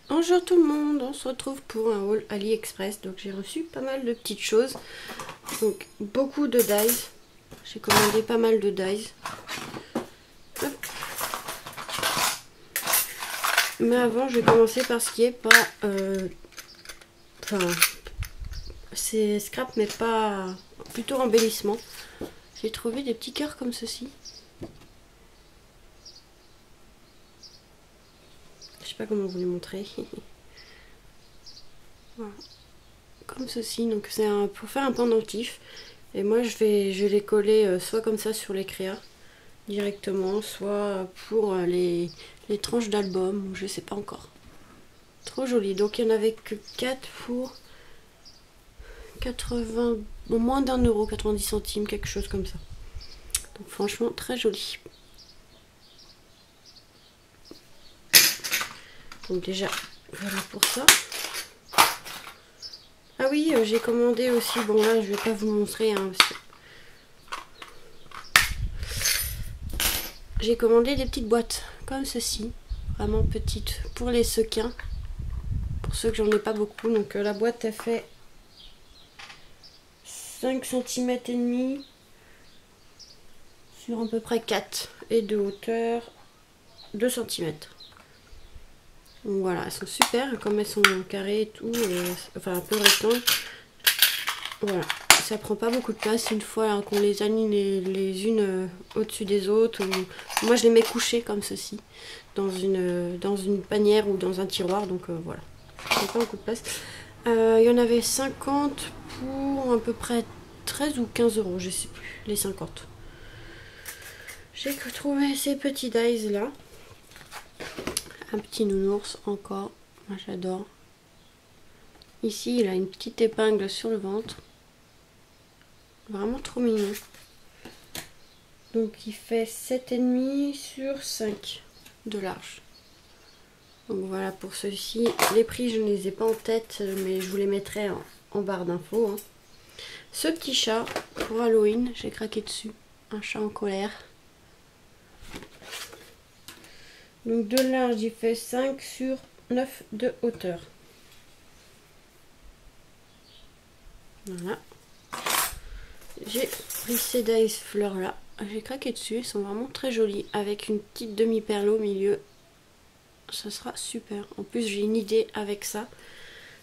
Bonjour tout le monde, on se retrouve pour un haul AliExpress. Donc j'ai reçu pas mal de petites choses. Donc beaucoup de dies. J'ai commandé pas mal de dies. Hop. Mais avant je vais commencer par ce qui est pas... Enfin, c'est scrap mais pas... Plutôt embellissement. J'ai trouvé des petits cœurs comme ceci. Je sais pas comment vous les montrer. Voilà. Comme ceci, donc c'est pour faire un pendentif. Et moi je vais les coller soit comme ça sur les créas directement, soit pour les tranches d'album, je sais pas encore. Trop joli. Donc il n'y en avait que 4 pour 80, moins d'1 €, 90 centimes, quelque chose comme ça. Donc franchement très joli. Donc déjà voilà pour ça. Ah oui, j'ai commandé aussi, bon là je vais pas vous montrer hein, parce que j'ai commandé des petites boîtes comme ceci, vraiment petites pour les sequins, pour ceux que j'en ai pas beaucoup. Donc la boîte elle fait 5 cm et demi sur à peu près 4 et de hauteur 2 cm. Donc voilà, elles sont super, comme elles sont carrées et tout, enfin un peu rectangles. Voilà, ça prend pas beaucoup de place une fois hein, qu'on les aligne les unes au-dessus des autres. Ou... Moi je les mets couchées comme ceci, dans une panière ou dans un tiroir, donc voilà, ça prend pas beaucoup de place. Il y en avait 50 pour à peu près 13 ou 15 €, je sais plus, les 50. J'ai trouvé ces petits dies là. Un petit nounours encore, moi j'adore. Ici il a une petite épingle sur le ventre. Vraiment trop mignon. Donc il fait 7,5 sur 5 de large. Donc voilà pour ceux-ci. Les prix je ne les ai pas en tête, mais je vous les mettrai en barre d'infos. Hein. Ce petit chat pour Halloween, j'ai craqué dessus. Un chat en colère. Donc de large il fait 5 sur 9 de hauteur. Voilà. J'ai pris ces dies fleurs là. J'ai craqué dessus, elles sont vraiment très jolies. Avec une petite demi-perle au milieu. Ça sera super. En plus j'ai une idée avec ça.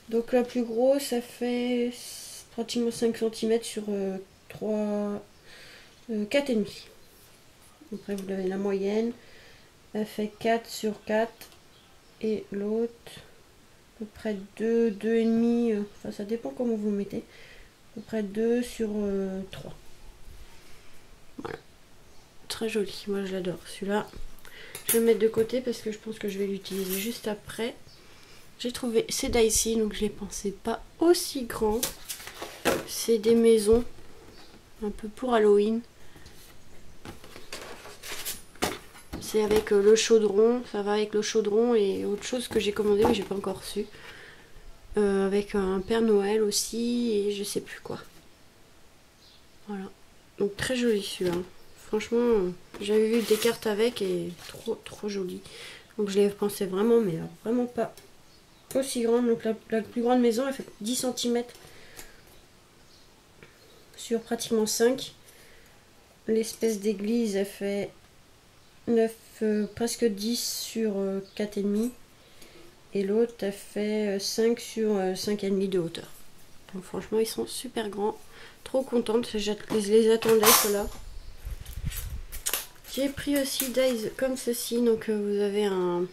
Donc la plus grosse ça fait pratiquement 5 cm sur 4,5. Après vous avez la moyenne. Elle fait 4 sur 4. Et l'autre à peu près 2, 2,5. Enfin ça dépend comment vous mettez. À peu près 2 sur 3. Voilà. Très joli. Moi je l'adore. Celui-là, je vais le mettre de côté parce que je pense que je vais l'utiliser juste après. J'ai trouvé ces dies, donc je les pensais pas aussi grands. C'est des maisons, un peu pour Halloween. C'est avec le chaudron, ça va avec le chaudron et autre chose que j'ai commandé mais j'ai pas encore reçu. Avec un Père Noël aussi et je sais plus quoi. Voilà. Donc très joli celui-là. Franchement, j'avais vu des cartes avec et trop joli. Donc je les pensais vraiment, mais vraiment pas aussi grande. Donc la plus grande maison elle fait 10 cm sur pratiquement 5. L'espèce d'église elle fait 9, presque 10 sur 4,5. Et l'autre elle fait 5 sur 5,5 de hauteur. Donc franchement ils sont super grands. Trop contente, je les attendais ceux-là. J'ai pris aussi dies comme ceci. Donc vous avez un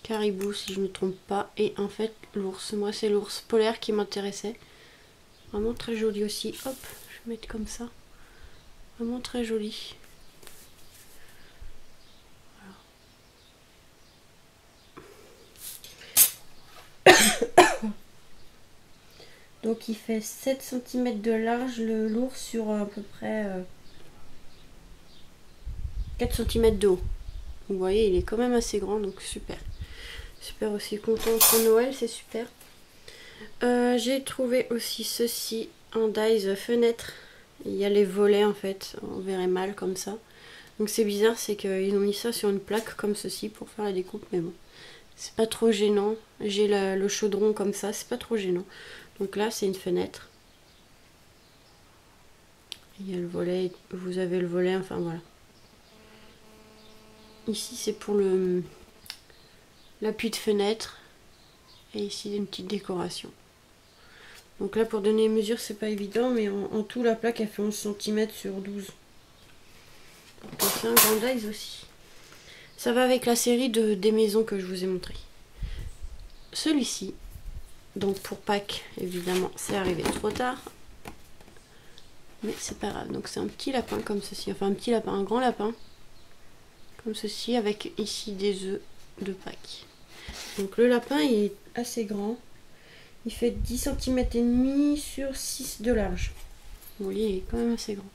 caribou si je ne me trompe pas. Et en fait l'ours, moi c'est l'ours polaire qui m'intéressait. Vraiment très joli aussi. Hop, je vais mettre comme ça. Vraiment très joli. Donc il fait 7 cm de large le lourd sur à peu près 4 cm de haut. Vous voyez il est quand même assez grand donc super. Super aussi content pour Noël, c'est super. J'ai trouvé aussi ceci en dies fenêtre. Il y a les volets en fait, on verrait mal comme ça. Donc c'est bizarre, c'est qu'ils ont mis ça sur une plaque comme ceci pour faire la découpe, mais bon. C'est pas trop gênant. J'ai le chaudron comme ça, c'est pas trop gênant. Donc là, c'est une fenêtre. Il y a le volet, vous avez le volet, enfin voilà. Ici, c'est pour l'appui de fenêtre. Et ici, une petite décoration. Donc là, pour donner les mesures, c'est pas évident, mais en tout, la plaque, elle fait 11 cm sur 12. Donc c'est un Grand'Eyes aussi. Ça va avec la série des maisons que je vous ai montré. Celui-ci, donc pour Pâques, évidemment, c'est arrivé trop tard. Mais c'est pas grave. Donc c'est un petit lapin comme ceci. Enfin un petit lapin, un grand lapin. Comme ceci, avec ici des œufs de Pâques. Donc le lapin il est assez grand. Il fait 10 cm et demi sur 6 de large. Vous voyez, il est quand même assez grand.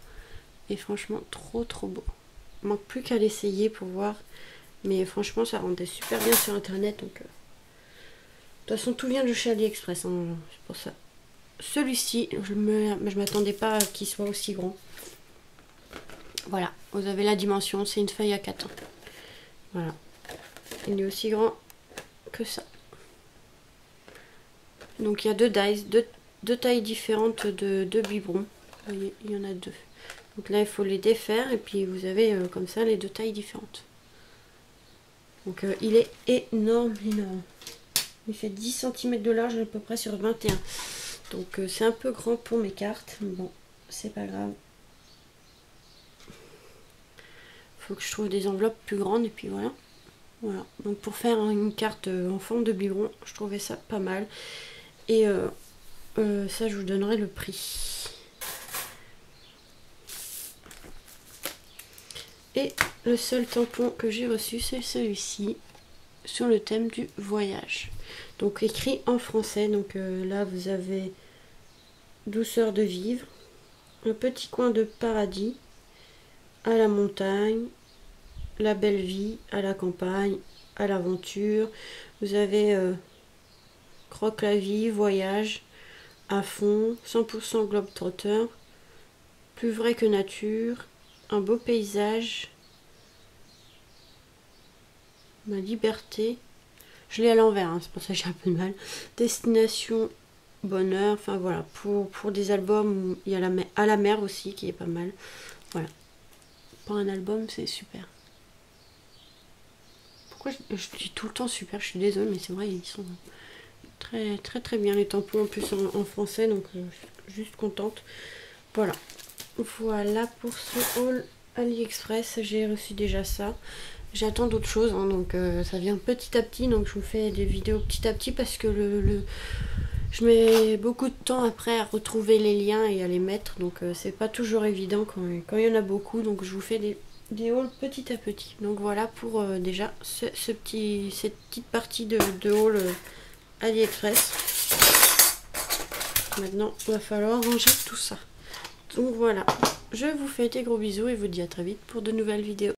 Et franchement, trop beau. Il manque plus qu'à l'essayer pour voir. Mais franchement, ça rendait super bien sur internet. Donc, de toute façon, tout vient de chez AliExpress. Hein, c'est pour ça. Celui-ci, je m'attendais pas qu'il soit aussi grand. Voilà, vous avez la dimension. C'est une feuille à 4 ans. Voilà. Il est aussi grand que ça. Donc, il y a deux dies, deux tailles différentes de biberons. Vous voyez, il y en a deux. Donc là, il faut les défaire. Et puis, vous avez comme ça les deux tailles différentes. Donc il est énorme. Il fait 10 cm de large à peu près sur 21. Donc c'est un peu grand pour mes cartes. Bon, c'est pas grave. Faut que je trouve des enveloppes plus grandes et puis voilà. Voilà. Donc pour faire une carte en forme de biberon, je trouvais ça pas mal. Et ça, je vous donnerai le prix. Et le seul tampon que j'ai reçu, c'est celui-ci, sur le thème du voyage. Donc écrit en français. Donc là, vous avez douceur de vivre, un petit coin de paradis, à la montagne, la belle vie, à la campagne, à l'aventure. Vous avez croque la vie, voyage, à fond, 100% globe-trotteur, plus vrai que nature, un beau paysage, ma liberté. Je l'ai à l'envers, hein, c'est pour ça que j'ai un peu de mal. Destination bonheur, enfin voilà, pour des albums où il y a à la mer aussi qui est pas mal. Voilà. Pour un album, c'est super. Pourquoi je dis tout le temps super, je suis désolée, mais c'est vrai, ils sont très bien les tampons en plus en français, donc je suis juste contente. Voilà. Voilà pour ce haul AliExpress, j'ai reçu déjà ça. J'attends d'autres choses, hein, donc ça vient petit à petit, donc je vous fais des vidéos petit à petit parce que je mets beaucoup de temps après à retrouver les liens et à les mettre, donc c'est pas toujours évident quand il y en a beaucoup, donc je vous fais des hauls petit à petit. Donc voilà pour déjà cette petite partie de haul AliExpress. Maintenant, il va falloir ranger tout ça. Donc voilà, je vous fais des gros bisous et vous dis à très vite pour de nouvelles vidéos.